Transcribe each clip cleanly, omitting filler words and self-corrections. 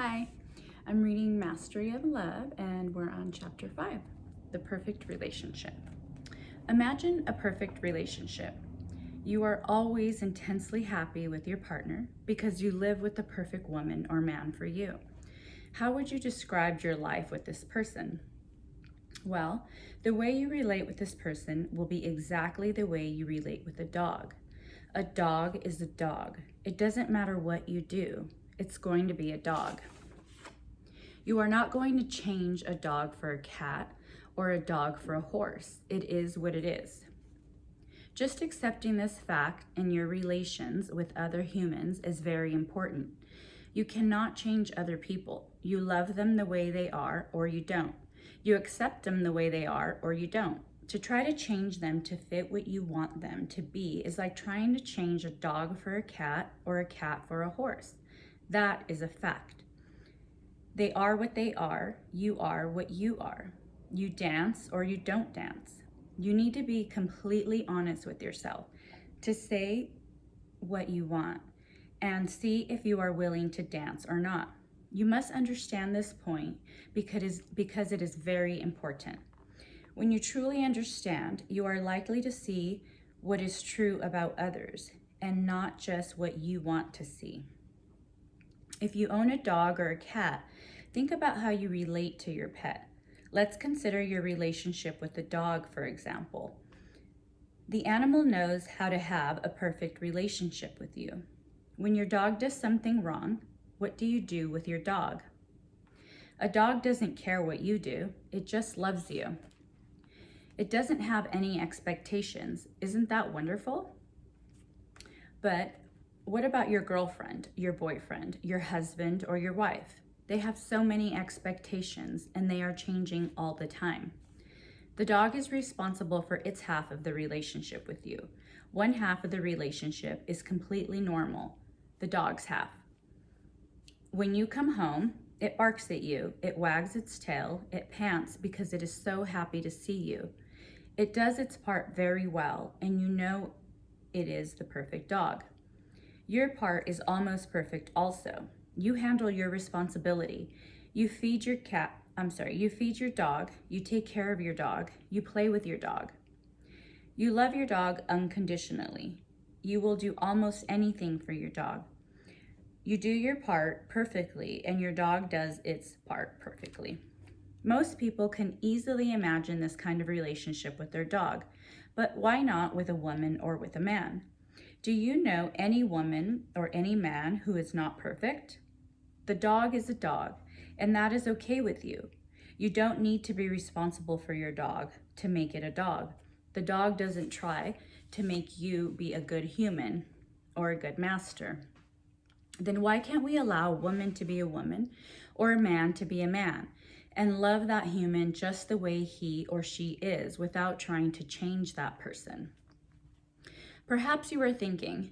Hi, I'm reading Mastery of Love and we're on chapter 5, The Perfect Relationship. Imagine a perfect relationship. You are always intensely happy with your partner because you live with the perfect woman or man for you. How would you describe your life with this person? Well, the way you relate with this person will be exactly the way you relate with a dog. A dog is a dog. It doesn't matter what you do, it's going to be a dog. You are not going to change a dog for a cat or a dog for a horse. It is what it is. Just accepting this fact in your relations with other humans is very important. You cannot change other people. You love them the way they are or you don't. You accept them the way they are or you don't. To try to change them to fit what you want them to be is like trying to change a dog for a cat or a cat for a horse. That is a fact. They are what they are. You are what you are. You dance or you don't dance. You need to be completely honest with yourself to say what you want and see if you are willing to dance or not. You must understand this point because it is very important. When you truly understand, you are likely to see what is true about others and not just what you want to see. If you own a dog or a cat, think about how you relate to your pet. Let's consider your relationship with the dog, for example. The animal knows how to have a perfect relationship with you. When your dog does something wrong, what do you do with your dog? A dog doesn't care what you do, it just loves you. It doesn't have any expectations. Isn't that wonderful? But what about your girlfriend, your boyfriend, your husband, or your wife? They have so many expectations and they are changing all the time. The dog is responsible for its half of the relationship with you. One half of the relationship is completely normal, the dog's half. When you come home, it barks at you, it wags its tail, it pants because it is so happy to see you. It does its part very well, and you know it is the perfect dog. Your part is almost perfect also. You handle your responsibility. You feed your dog, you take care of your dog, you play with your dog. You love your dog unconditionally. You will do almost anything for your dog. You do your part perfectly and your dog does its part perfectly. Most people can easily imagine this kind of relationship with their dog, but why not with a woman or with a man? Do you know any woman or any man who is not perfect? The dog is a dog, and that is okay with you. You don't need to be responsible for your dog to make it a dog. The dog doesn't try to make you be a good human or a good master. Then why can't we allow a woman to be a woman or a man to be a man and love that human just the way he or she is without trying to change that person? Perhaps you are thinking,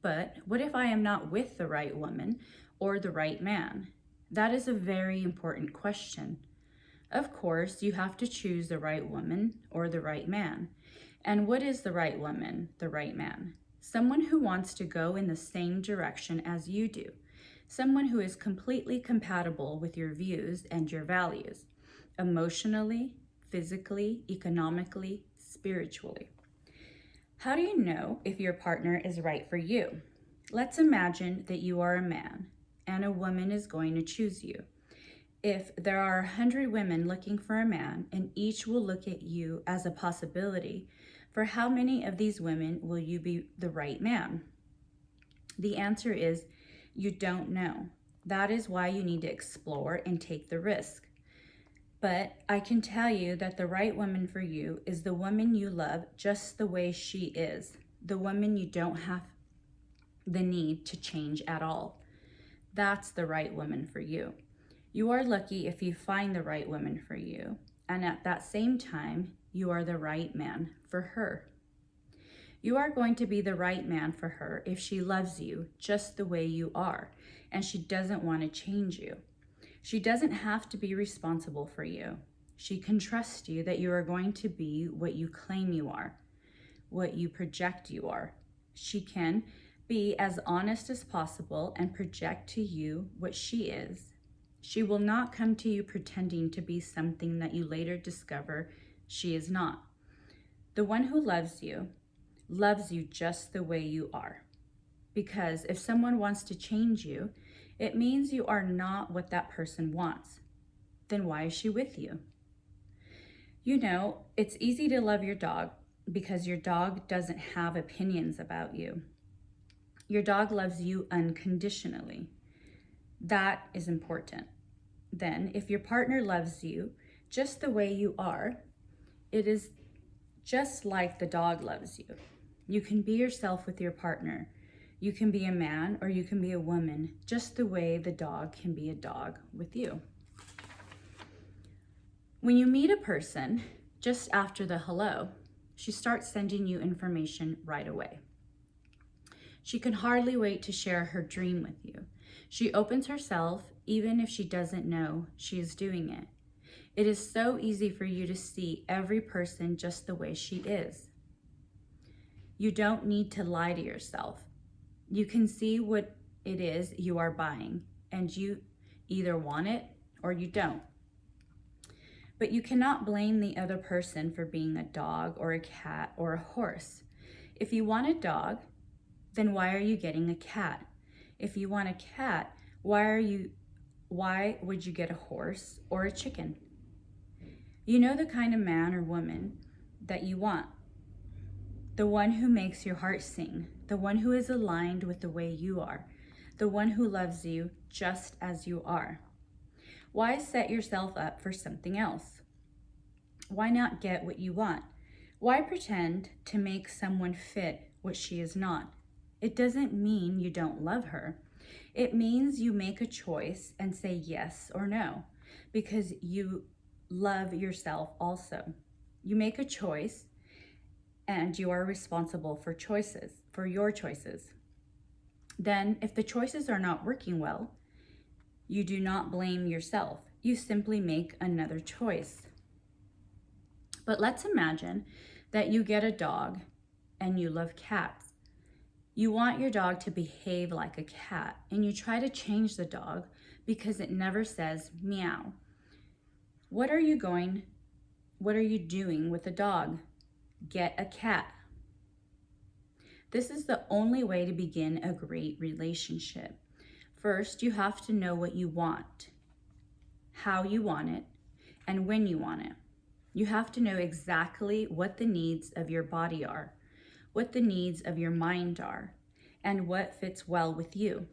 but what if I am not with the right woman or the right man? That is a very important question. Of course, you have to choose the right woman or the right man. And what is the right woman, the right man? Someone who wants to go in the same direction as you do. Someone who is completely compatible with your views and your values, emotionally, physically, economically, spiritually. How do you know if your partner is right for you? Let's imagine that you are a man and a woman is going to choose you. If there are 100 women looking for a man and each will look at you as a possibility, for how many of these women will you be the right man? The answer is you don't know. That is why you need to explore and take the risk. But I can tell you that the right woman for you is the woman you love just the way she is, the woman you don't have the need to change at all. That's the right woman for you. You are lucky if you find the right woman for you, and at that same time, you are the right man for her. You are going to be the right man for her if she loves you just the way you are, and she doesn't want to change you. She doesn't have to be responsible for you. She can trust you that you are going to be what you claim you are, what you project you are. She can be as honest as possible and project to you what she is She will not come to you pretending to be something that you later discover she is not. The one who loves you just the way you are. Because if someone wants to change you, it means you are not what that person wants. Then why is she with you? You know, it's easy to love your dog because your dog doesn't have opinions about you. Your dog loves you unconditionally. That is important. Then, if your partner loves you just the way you are, it is just like the dog loves you. You can be yourself with your partner. You can be a man or you can be a woman, just the way the dog can be a dog with you. When you meet a person, just after the hello, she starts sending you information right away. She can hardly wait to share her dream with you. She opens herself even if she doesn't know she is doing it. It is so easy for you to see every person just the way she is. You don't need to lie to yourself. You can see what it is you are buying, and you either want it or you don't. But you cannot blame the other person for being a dog or a cat or a horse. If you want a dog, then why are you getting a cat? If you want a cat, why would you get a horse or a chicken? You know the kind of man or woman that you want. The one who makes your heart sing, the one who is aligned with the way you are, the one who loves you just as you are. Why set yourself up for something else? Why not get what you want? Why pretend to make someone fit what she is not? It doesn't mean you don't love her. It means you make a choice and say yes or no, because you love yourself also. You make a choice and you are responsible for your choices. Then, if the choices are not working well, you do not blame yourself. You simply make another choice. But let's imagine that you get a dog and you love cats. You want your dog to behave like a cat, and you try to change the dog because it never says meow. What are you doing with the dog? Get a cat. This is the only way to begin a great relationship. First, you have to know what you want, how you want it, and when you want it. You have to know exactly what the needs of your body are, what the needs of your mind are, and what fits well with you.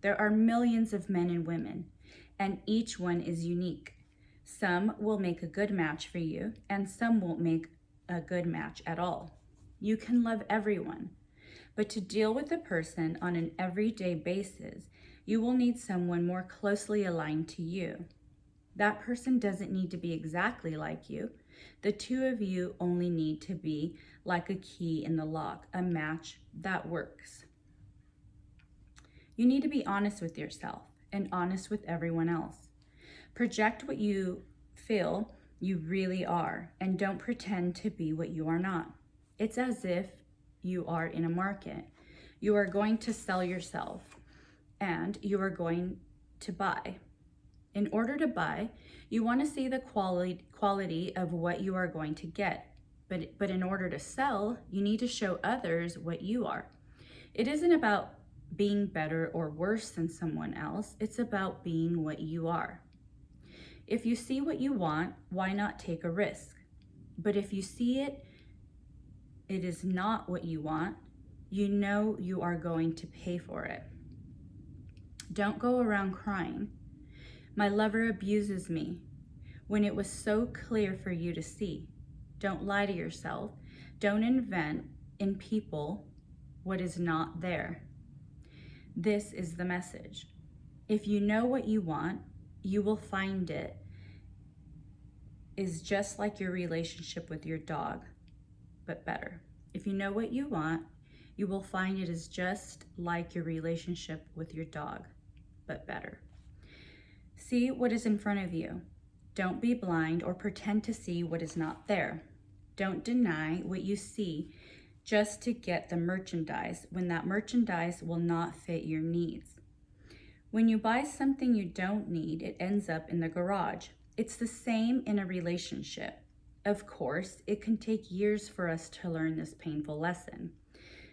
There are millions of men and women, and each one is unique. Some will make a good match for you, and some won't make a good match at all. You can love everyone, but to deal with a person on an everyday basis, you will need someone more closely aligned to you. That person doesn't need to be exactly like you. The two of you only need to be like a key in the lock, a match that works. You need to be honest with yourself and honest with everyone else. Project what you feel you really are, and don't pretend to be what you are not. It's as if you are in a market. You are going to sell yourself, and you are going to buy. In order to buy, you want to see the quality of what you are going to get. But in order to sell, you need to show others what you are. It isn't about being better or worse than someone else. It's about being what you are. If you see what you want, why not take a risk? But if you see it is not what you want, you know you are going to pay for it. Don't go around crying. My lover abuses me, when it was so clear for you to see. Don't lie to yourself. Don't invent in people what is not there. This is the message. If you know what you want, you will find it is just like your relationship with your dog, but better. If you know what you want, you will find it is just like your relationship with your dog, but better. See what is in front of you. Don't be blind or pretend to see what is not there. Don't deny what you see just to get the merchandise when that merchandise will not fit your needs. When you buy something you don't need, it ends up in the garage. It's the same in a relationship. Of course, it can take years for us to learn this painful lesson.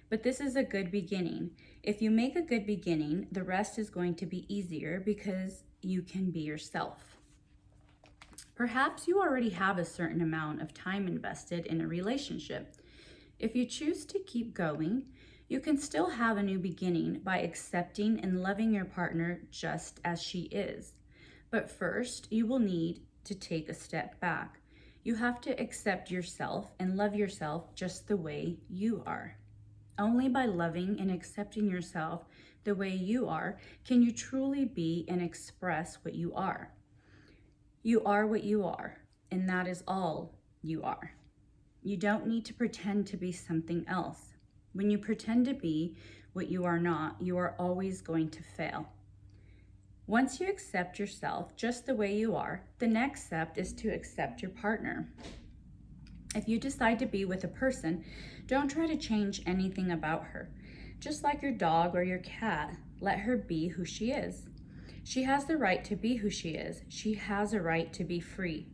But this is a good beginning. If you make a good beginning, the rest is going to be easier because you can be yourself. Perhaps you already have a certain amount of time invested in a relationship. If you choose to keep going, you can still have a new beginning by accepting and loving your partner just as she is. But first, you will need to take a step back. You have to accept yourself and love yourself just the way you are. Only by loving and accepting yourself the way you are can you truly be and express what you are. You are what you are, and that is all you are. You don't need to pretend to be something else. When you pretend to be what you are not, you are always going to fail. Once you accept yourself just the way you are, the next step is to accept your partner. If you decide to be with a person, don't try to change anything about her. Just like your dog or your cat, let her be who she is. She has the right to be who she is. She has a right to be free.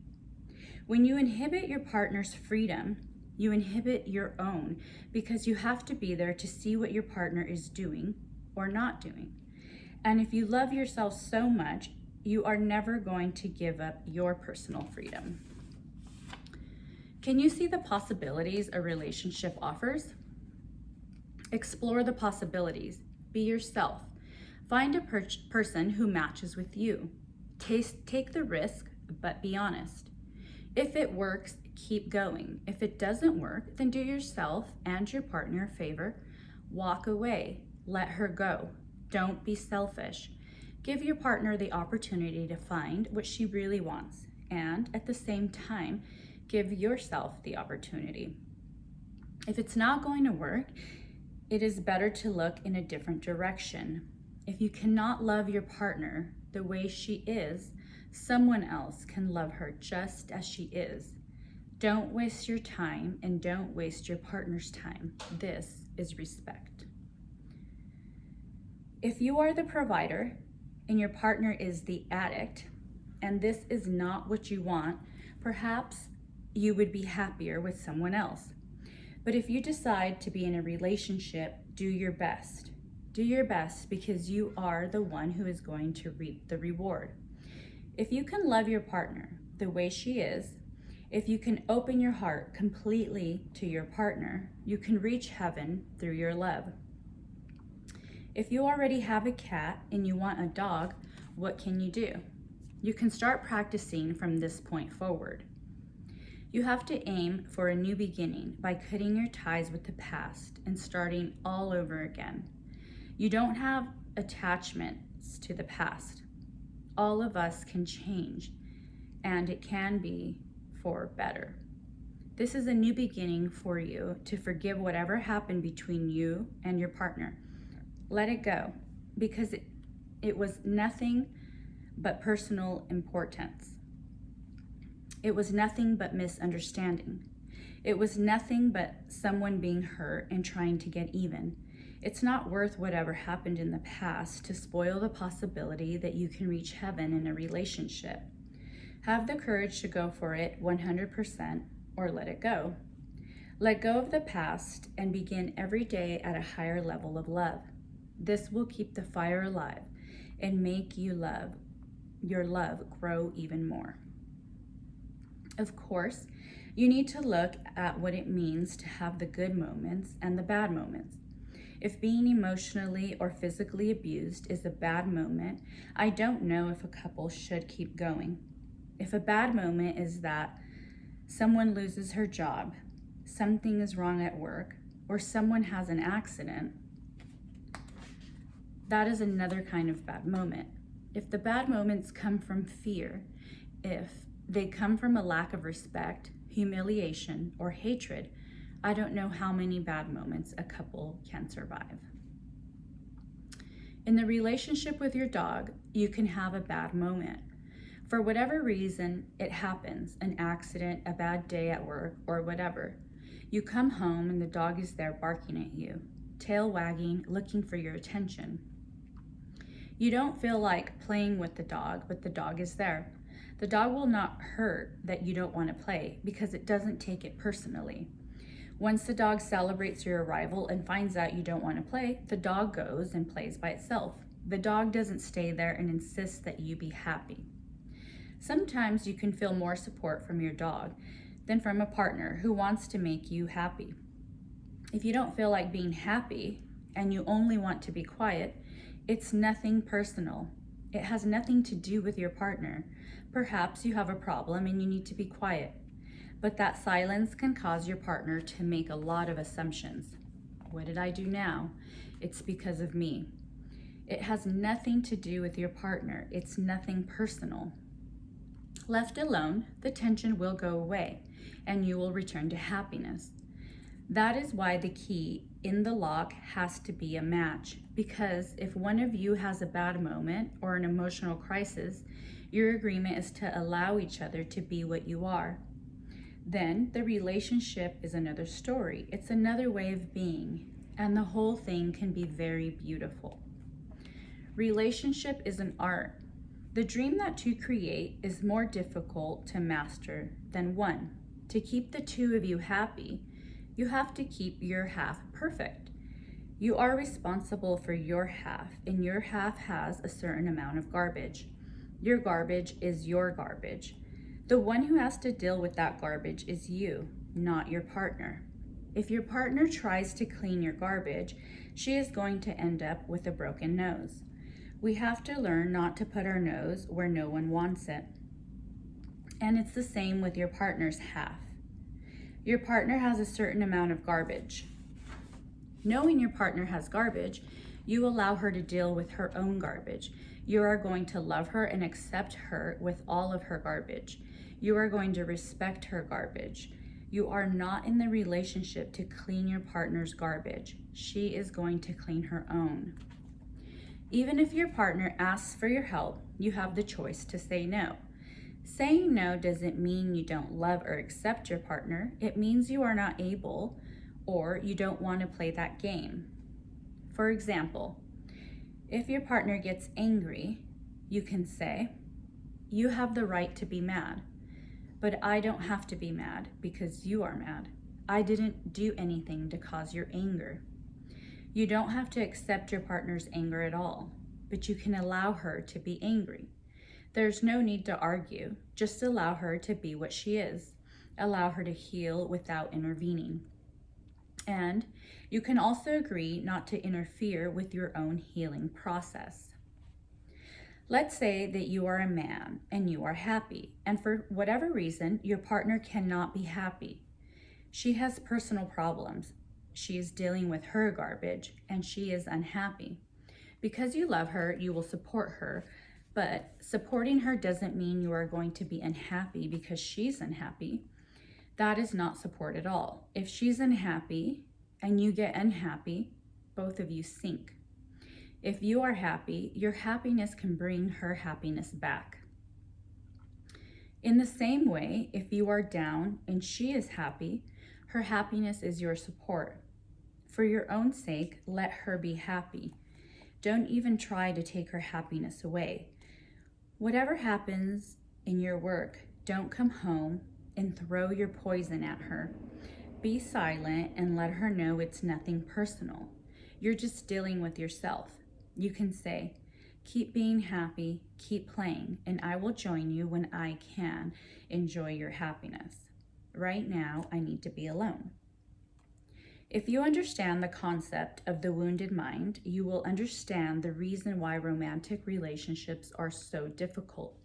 When you inhibit your partner's freedom, you inhibit your own because you have to be there to see what your partner is doing or not doing. And if you love yourself so much, you are never going to give up your personal freedom. Can you see the possibilities a relationship offers? Explore the possibilities. Be yourself. Find a person who matches with you. Take the risk, but be honest. If it works, keep going. If it doesn't work, then do yourself and your partner a favor. Walk away. Let her go. Don't be selfish. Give your partner the opportunity to find what she really wants, and at the same time, give yourself the opportunity. If it's not going to work, it is better to look in a different direction. If you cannot love your partner the way she is, someone else can love her just as she is. Don't waste your time and don't waste your partner's time. This is respect. If you are the provider and your partner is the addict, and this is not what you want, perhaps you would be happier with someone else. But if you decide to be in a relationship, do your best. Do your best because you are the one who is going to reap the reward. If you can love your partner the way she is, if you can open your heart completely to your partner, you can reach heaven through your love. If you already have a cat and you want a dog, what can you do? You can start practicing from this point forward. You have to aim for a new beginning by cutting your ties with the past and starting all over again. You don't have attachments to the past. All of us can change, and it can be for better. This is a new beginning for you to forgive whatever happened between you and your partner. Let it go, because it was nothing but personal importance. It was nothing but misunderstanding. It was nothing but someone being hurt and trying to get even. It's not worth whatever happened in the past to spoil the possibility that you can reach heaven in a relationship. Have the courage to go for it 100% or let it go. Let go of the past and begin every day at a higher level of love. This will keep the fire alive and make your love grow even more. Of course, you need to look at what it means to have the good moments and the bad moments. If being emotionally or physically abused is a bad moment, I don't know if a couple should keep going. If a bad moment is that someone loses her job, something is wrong at work, or someone has an accident, that is another kind of bad moment. If the bad moments come from fear, if they come from a lack of respect, humiliation, or hatred, I don't know how many bad moments a couple can survive. In the relationship with your dog, you can have a bad moment. For whatever reason, it happens, an accident, a bad day at work, or whatever. You come home and the dog is there barking at you, tail wagging, looking for your attention. You don't feel like playing with the dog, but the dog is there. The dog will not hurt that you don't want to play because it doesn't take it personally. Once the dog celebrates your arrival and finds out you don't want to play, the dog goes and plays by itself. The dog doesn't stay there and insist that you be happy. Sometimes you can feel more support from your dog than from a partner who wants to make you happy. If you don't feel like being happy and you only want to be quiet, it's nothing personal. It has nothing to do with your partner. Perhaps you have a problem and you need to be quiet. But that silence can cause your partner to make a lot of assumptions. What did I do now? It's because of me. It has nothing to do with your partner. It's nothing personal. Left alone, the tension will go away and you will return to happiness. That is why the key in the lock has to be a match, because if one of you has a bad moment or an emotional crisis, your agreement is to allow each other to be what you are. Then the relationship is another story. It's another way of being, and the whole thing can be very beautiful. Relationship is an art. The dream that two create is more difficult to master than one. To keep the two of you happy, you have to keep your half perfect. You are responsible for your half, and your half has a certain amount of garbage. Your garbage is your garbage. The one who has to deal with that garbage is you, not your partner. If your partner tries to clean your garbage, she is going to end up with a broken nose. We have to learn not to put our nose where no one wants it. And it's the same with your partner's half. Your partner has a certain amount of garbage. Knowing your partner has garbage, you allow her to deal with her own garbage. You are going to love her and accept her with all of her garbage. You are going to respect her garbage. You are not in the relationship to clean your partner's garbage. She is going to clean her own. Even if your partner asks for your help, you have the choice to say no. Saying no doesn't mean you don't love or accept your partner. It means you are not able or you don't want to play that game. For example, if your partner gets angry, you can say, "You have the right to be mad, but I don't have to be mad because you are mad. I didn't do anything to cause your anger." You don't have to accept your partner's anger at all, but you can allow her to be angry. There's no need to argue. Just allow her to be what she is. Allow her to heal without intervening. And you can also agree not to interfere with your own healing process. Let's say that you are a man and you are happy, and for whatever reason, your partner cannot be happy. She has personal problems. She is dealing with her garbage and she is unhappy. Because you love her, you will support her, but supporting her doesn't mean you are going to be unhappy because she's unhappy. That is not support at all. If she's unhappy and you get unhappy, both of you sink. If you are happy, your happiness can bring her happiness back. In the same way, if you are down and she is happy, her happiness is your support. For your own sake, let her be happy. Don't even try to take her happiness away. Whatever happens in your work, don't come home and throw your poison at her. Be silent and let her know it's nothing personal. You're just dealing with yourself. You can say, "Keep being happy, keep playing, and I will join you when I can enjoy your happiness. Right now, I need to be alone." If you understand the concept of the wounded mind, you will understand the reason why romantic relationships are so difficult.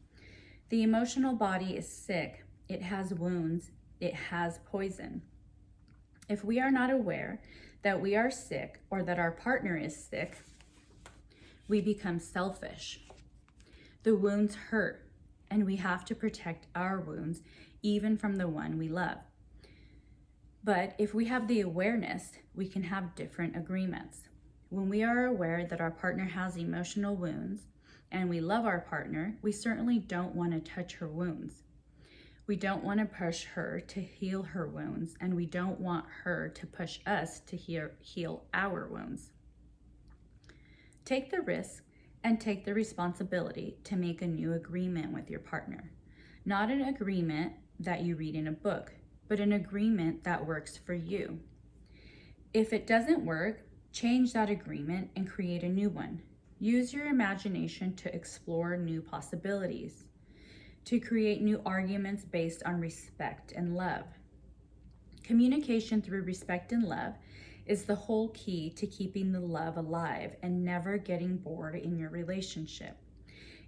The emotional body is sick. It has wounds. It has poison. If we are not aware that we are sick or that our partner is sick, we become selfish. The wounds hurt, and we have to protect our wounds, even from the one we love. But if we have the awareness, we can have different agreements. When we are aware that our partner has emotional wounds and we love our partner, we certainly don't want to touch her wounds. We don't want to push her to heal her wounds, and we don't want her to push us to heal our wounds. Take the risk and take the responsibility to make a new agreement with your partner. Not an agreement that you read in a book, but an agreement that works for you. If it doesn't work, change that agreement and create a new one. Use your imagination to explore new possibilities, to create new arguments based on respect and love. Communication through respect and love is the whole key to keeping the love alive and never getting bored in your relationship.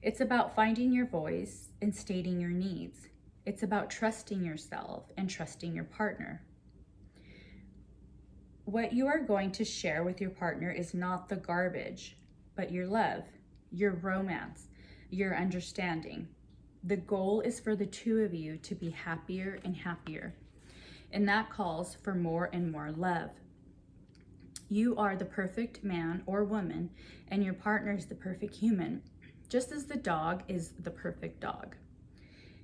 It's about finding your voice and stating your needs. It's about trusting yourself and trusting your partner. What you are going to share with your partner is not the garbage, but your love, your romance, your understanding. The goal is for the two of you to be happier and happier, and that calls for more and more love. You are the perfect man or woman, and your partner is the perfect human, just as the dog is the perfect dog.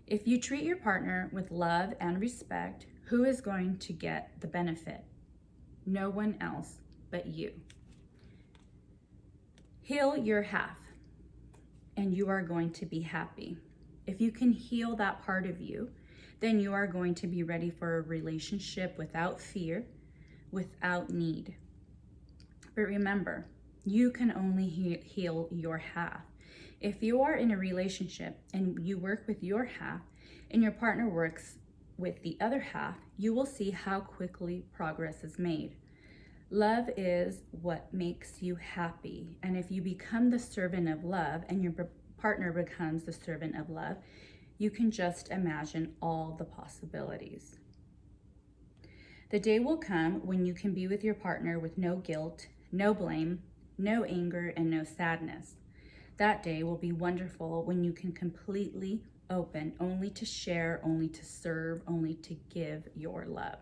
If you treat your partner with love and respect, who is going to get the benefit? No one else but you. Heal your half, and you are going to be happy. If you can heal that part of you, then you are going to be ready for a relationship without fear, without need. But remember, you can only heal your half. If you are in a relationship and you work with your half and your partner works with the other half, you will see how quickly progress is made. Love is what makes you happy. And if you become the servant of love and your partner becomes the servant of love, you can just imagine all the possibilities. The day will come when you can be with your partner with no guilt, no blame, no anger, and no sadness. That day will be wonderful when you can completely open, only to share, only to serve, only to give your love.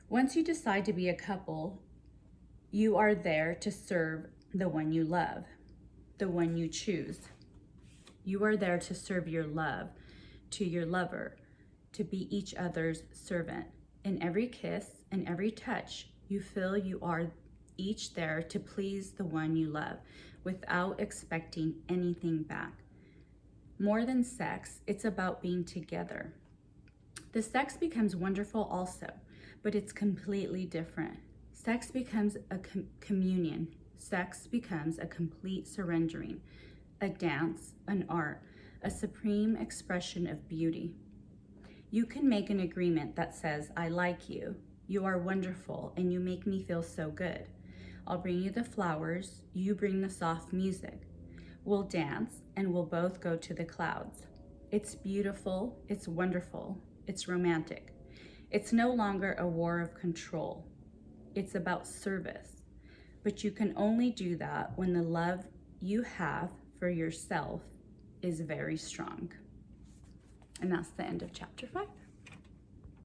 Once you decide to be a couple, you are there to serve the one you love, the one you choose. You are there to serve your love to your lover, to be each other's servant. In every kiss and every touch, you feel you are each there to please the one you love without expecting anything back. More than sex, it's about being together. The sex becomes wonderful also, but it's completely different. Sex becomes a communion. Sex becomes a complete surrendering, a dance, an art, a supreme expression of beauty. You can make an agreement that says, I like you, you are wonderful, and you make me feel so good. I'll bring you the flowers, you bring the soft music. We'll dance, and we'll both go to the clouds. It's beautiful, it's wonderful, it's romantic. It's no longer a war of control. It's about service. But you can only do that when the love you have for yourself is very strong. And that's the end of chapter 5.